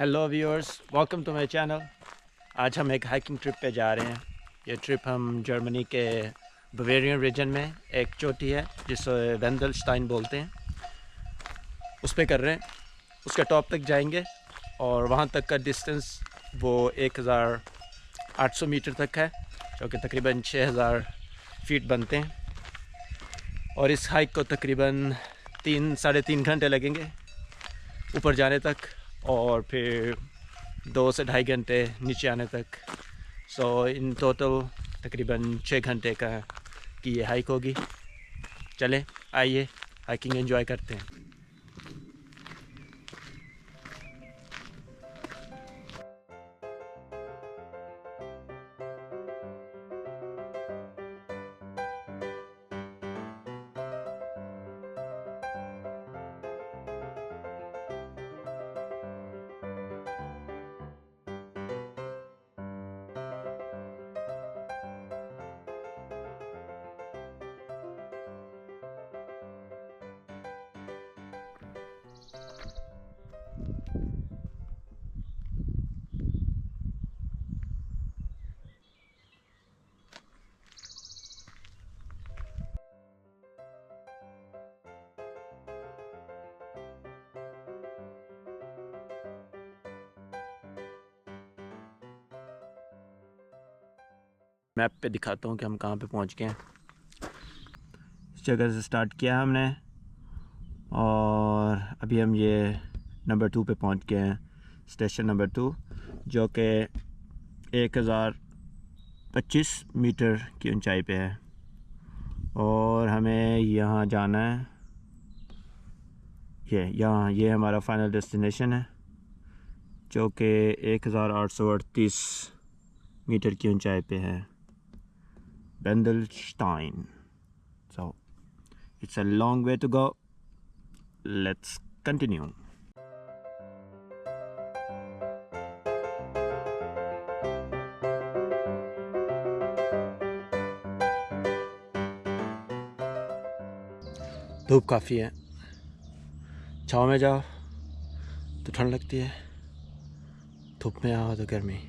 Hello viewers, welcome to my channel. आज हम एक हाइकिंग ट्रिप पे जा रहे हैं। ये ट्रिप हम जर्मनी के बवेरियन रीजन में एक चोटी है जिसे वेंडलस्टाइन बोलते हैं, उस पे कर रहे हैं। उसके टॉप तक जाएंगे और वहाँ तक का डिस्टेंस वो 1800 मीटर तक है, जो कि तकरीबन 6000 फीट बनते हैं। और इस हाइक को तकरीबन 3-3.5 घंटे लगेंगे ऊपर जाने तक, और फिर 2 से ढाई घंटे नीचे आने तक। सो इन टोटल तकरीबन 6 घंटे की ये हाइक होगी। चलें, आइए हाइकिंग एंजॉय करते हैं। मैप पे दिखाता हूँ कि हम कहाँ पे पहुँच गए हैं। इस जगह से स्टार्ट किया हमने और अभी हम ये नंबर 2 पे पहुँच गए हैं, स्टेशन नंबर 2, जो कि 1025 मीटर की ऊंचाई पे है। और हमें यहाँ जाना है, ये हमारा फाइनल डेस्टिनेशन है, जो कि 1838 मीटर की ऊंचाई पे है, Wendelstein. So it's a long way to go. Let's continue. धूप काफ़ी है, छाँव में जाओ तो ठंड लगती है, धूप में आओ तो गर्मी।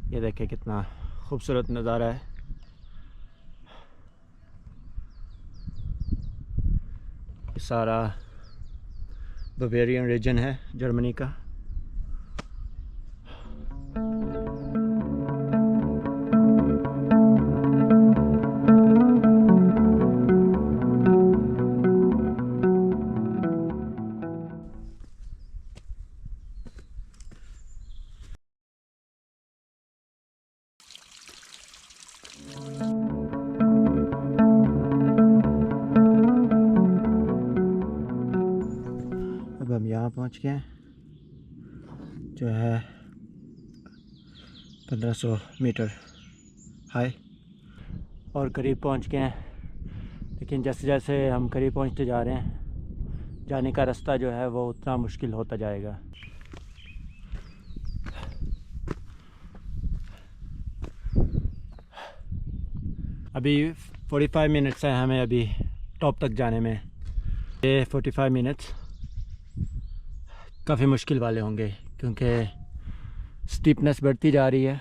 ये देखें कितना खूबसूरत नज़ारा है। ये सारा बवेरियन रीजन है जर्मनी का। अब हम यहाँ पहुँच गए हैं, जो है 1500 मीटर हाई, और करीब पहुँच गए हैं। लेकिन जैसे जैसे हम करीब पहुँचते जा रहे हैं, जाने का रास्ता जो है वो उतना मुश्किल होता जाएगा। अभी 45 मिनट्स हैं हमें अभी टॉप तक जाने में। ये 45 मिनट्स काफ़ी मुश्किल वाले होंगे, क्योंकि स्टीपनेस बढ़ती जा रही है।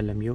LMU،